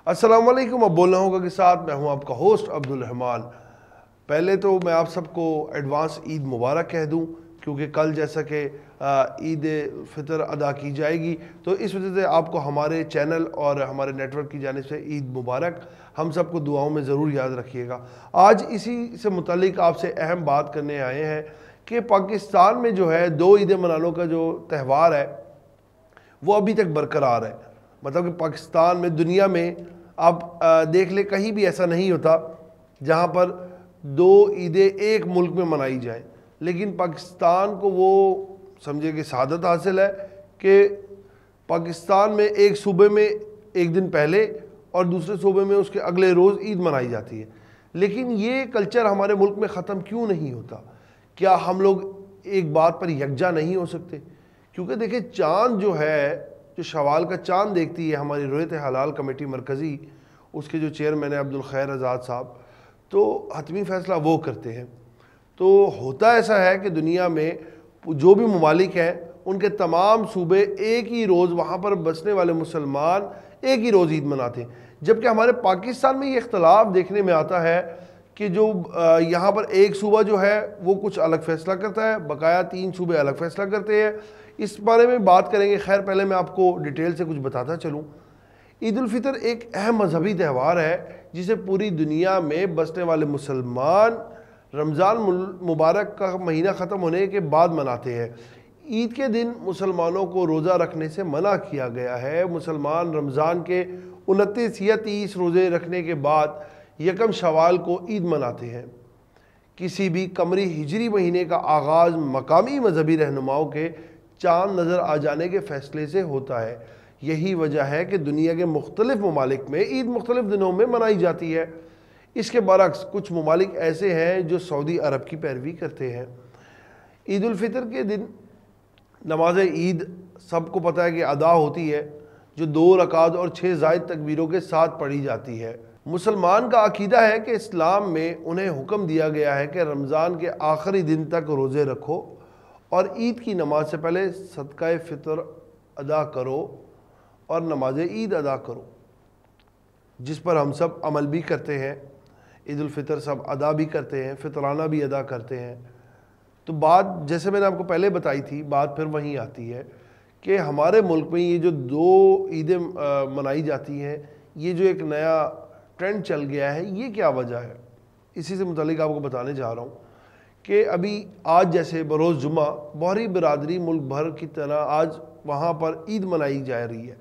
السلام علیکم، اب بولنا ہوگا کے ساتھ میں ہوں آپ کا ہوسٹ عبدالرحمان۔ پہلے تو میں آپ سب کو ایڈوانس عید مبارک کہہ دوں، کیونکہ کل جیسا کہ عید فطر ادا کی جائے گی، تو اس وجہ سے آپ کو ہمارے چینل اور ہمارے نیٹ ورک کی جانب سے عید مبارک۔ ہم سب کو دعاؤں میں ضرور یاد رکھیے گا۔ آج اسی سے متعلق آپ سے اہم بات کرنے آئے ہیں کہ پاکستان میں جو ہے 2 عیدیں منانے کا جو تہوار ہے وہ ابھی تک برقرار ہے۔ مطلب کہ پاکستان میں، دنیا میں آپ دیکھ لیں، کہیں بھی ایسا نہیں ہوتا جہاں پر 2 عیدیں ایک ملک میں منائی جائیں، لیکن پاکستان کو وہ سمجھے کہ سعادت حاصل ہے کہ پاکستان میں ایک صوبے میں ایک دن پہلے اور دوسرے صوبے میں اس کے اگلے روز عید منائی جاتی ہے۔ لیکن یہ کلچر ہمارے ملک میں ختم کیوں نہیں ہوتا؟ کیا ہم لوگ ایک بات پر یکجا نہیں ہو سکتے؟ کیونکہ دیکھیں، چاند جو ہے، جو شوال کا چاند دیکھتی ہے ہماری رویت حلال کمیٹی مرکزی، اس کے جو چیئرمین ہیں عبدالخیر آزاد صاحب، تو حتمی فیصلہ وہ کرتے ہیں۔ تو ہوتا ایسا ہے کہ دنیا میں جو بھی ممالک ہیں ان کے تمام صوبے ایک ہی روز، وہاں پر بسنے والے مسلمان ایک ہی روز عید مناتے ہیں، جبکہ ہمارے پاکستان میں یہ اختلاف دیکھنے میں آتا ہے کہ جو یہاں پر ایک صوبہ جو ہے وہ کچھ الگ فیصلہ کرتا ہے، بقایا 3 صوبے الگ فیصلہ کرتے ہیں۔ اس بارے میں بات کریں گے۔ خیر، پہلے میں آپ کو ڈیٹیل سے کچھ بتاتا چلوں۔ عید الفطر ایک اہم مذہبی تہوار ہے جسے پوری دنیا میں بسنے والے مسلمان رمضان مبارک کا مہینہ ختم ہونے کے بعد مناتے ہیں۔ عید کے دن مسلمانوں کو روزہ رکھنے سے منع کیا گیا ہے۔ مسلمان رمضان کے 29 یا 30 روزے رکھنے کے بعد یکم شوال کو عید مناتے ہیں۔ کسی بھی قمری ہجری مہینے کا آغاز مقامی مذہبی رہنماؤں کے چاند نظر آ جانے کے فیصلے سے ہوتا ہے۔ یہی وجہ ہے کہ دنیا کے مختلف ممالک میں عید مختلف دنوں میں منائی جاتی ہے۔ اس کے برعکس کچھ ممالک ایسے ہیں جو سعودی عرب کی پیروی کرتے ہیں۔ عید الفطر کے دن نماز عید سب کو پتہ ہے کہ ادا ہوتی ہے، جو 2 رکعت اور 6 زائد تکبیروں کے ساتھ پڑھی جاتی ہے۔ مسلمان کا عقیدہ ہے کہ اسلام میں انہیں حکم دیا گیا ہے کہ رمضان کے آخری دن تک روزے رکھو اور عید کی نماز سے پہلے صدقہ فطر ادا کرو اور نماز عید ادا کرو، جس پر ہم سب عمل بھی کرتے ہیں۔ عید الفطر سب ادا بھی کرتے ہیں، فطرانہ بھی ادا کرتے ہیں۔ تو بات جیسے میں نے آپ کو پہلے بتائی تھی، بات پھر وہیں آتی ہے کہ ہمارے ملک میں یہ جو 2 عیدیں منائی جاتی ہیں، یہ جو ایک نیا ٹرینڈ چل گیا ہے، یہ کیا وجہ ہے؟ اسی سے متعلق آپ کو بتانے جا رہا ہوں کہ ابھی آج جیسے بروز جمعہ بوہری برادری ملک بھر کی طرح آج وہاں پر عید منائی جا رہی ہے۔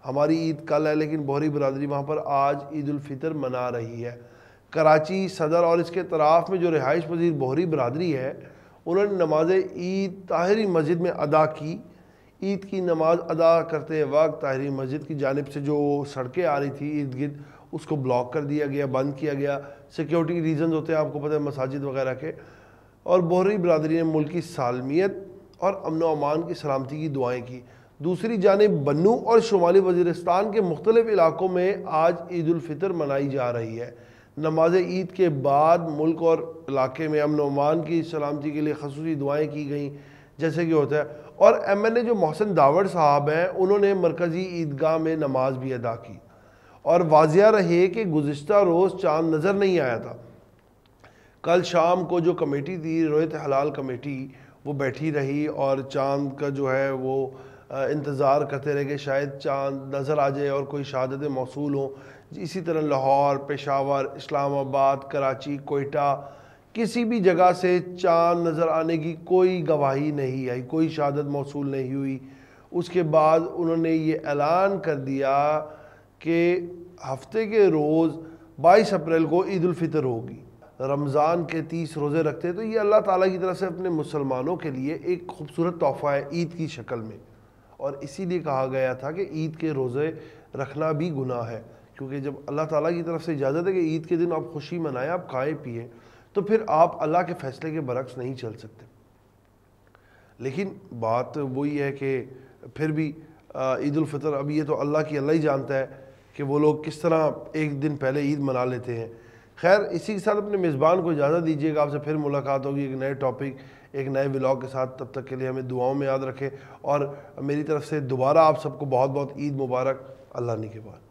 ہماری عید کل ہے، لیکن بوہری برادری وہاں پر آج عید الفطر منا رہی ہے۔ کراچی صدر اور اس کے اطراف میں جو رہائش پذیر بوہری برادری ہے، انہوں نے نماز عید طاہری مسجد میں ادا کی۔ عید کی نماز ادا کرتے وقت طاہری مسجد کی جانب سے جو سڑکیں آ رہی تھی ارد گرد، اس کو بلاک کر دیا گیا، بند کیا گیا۔ سیکیورٹی ریزنز ہوتے ہیں، آپ کو پتہ ہے، مساجد وغیرہ کے۔ اور بوہری برادری نے ملک کی سالمیت اور امن و امان کی سلامتی کی دعائیں کی۔ دوسری جانب بنو اور شمالی وزیرستان کے مختلف علاقوں میں آج عید الفطر منائی جا رہی ہے۔ نماز عید کے بعد ملک اور علاقے میں امن و امان کی سلامتی کے لیے خصوصی دعائیں کی گئیں، جیسے کہ ہوتا ہے۔ اور ایم این اے جو محسن داوڑ صاحب ہیں، انہوں نے مرکزی عیدگاہ میں نماز بھی ادا کی۔ اور واضح رہے کہ گزشتہ روز چاند نظر نہیں آیا تھا۔ کل شام کو جو کمیٹی تھی، رویت حلال کمیٹی، وہ بیٹھی رہی اور چاند کا جو ہے وہ انتظار کرتے رہے کہ شاید چاند نظر آ جائے اور کوئی شہادت موصول ہو۔ اسی طرح لاہور، پشاور، اسلام آباد، کراچی، کوئٹہ، کسی بھی جگہ سے چاند نظر آنے کی کوئی گواہی نہیں آئی، کوئی شہادت موصول نہیں ہوئی۔ اس کے بعد انہوں نے یہ اعلان کر دیا کہ ہفتے کے روز 22 اپریل کو عید الفطر ہوگی۔ رمضان کے 30 روزے رکھتے تو یہ اللہ تعالیٰ کی طرف سے اپنے مسلمانوں کے لیے ایک خوبصورت تحفہ ہے عید کی شکل میں۔ اور اسی لیے کہا گیا تھا کہ عید کے روزے رکھنا بھی گناہ ہے، کیونکہ جب اللہ تعالیٰ کی طرف سے اجازت ہے کہ عید کے دن آپ خوشی منائیں، آپ کھائیں پیئیں، تو پھر آپ اللہ کے فیصلے کے برعکس نہیں چل سکتے۔ لیکن بات وہی ہے کہ پھر بھی عید الفطر، اب یہ تو اللہ ہی جانتا ہے کہ وہ لوگ کس طرح ایک دن پہلے عید منا لیتے ہیں۔ خیر، اسی کے ساتھ اپنے میزبان کو اجازت دیجیے گا، آپ سے پھر ملاقات ہوگی ایک نئے ٹاپک، ایک نئے ولاگ کے ساتھ۔ تب تک کے لیے ہمیں دعاؤں میں یاد رکھیں، اور میری طرف سے دوبارہ آپ سب کو بہت بہت عید مبارک۔ اللہ نگہبان۔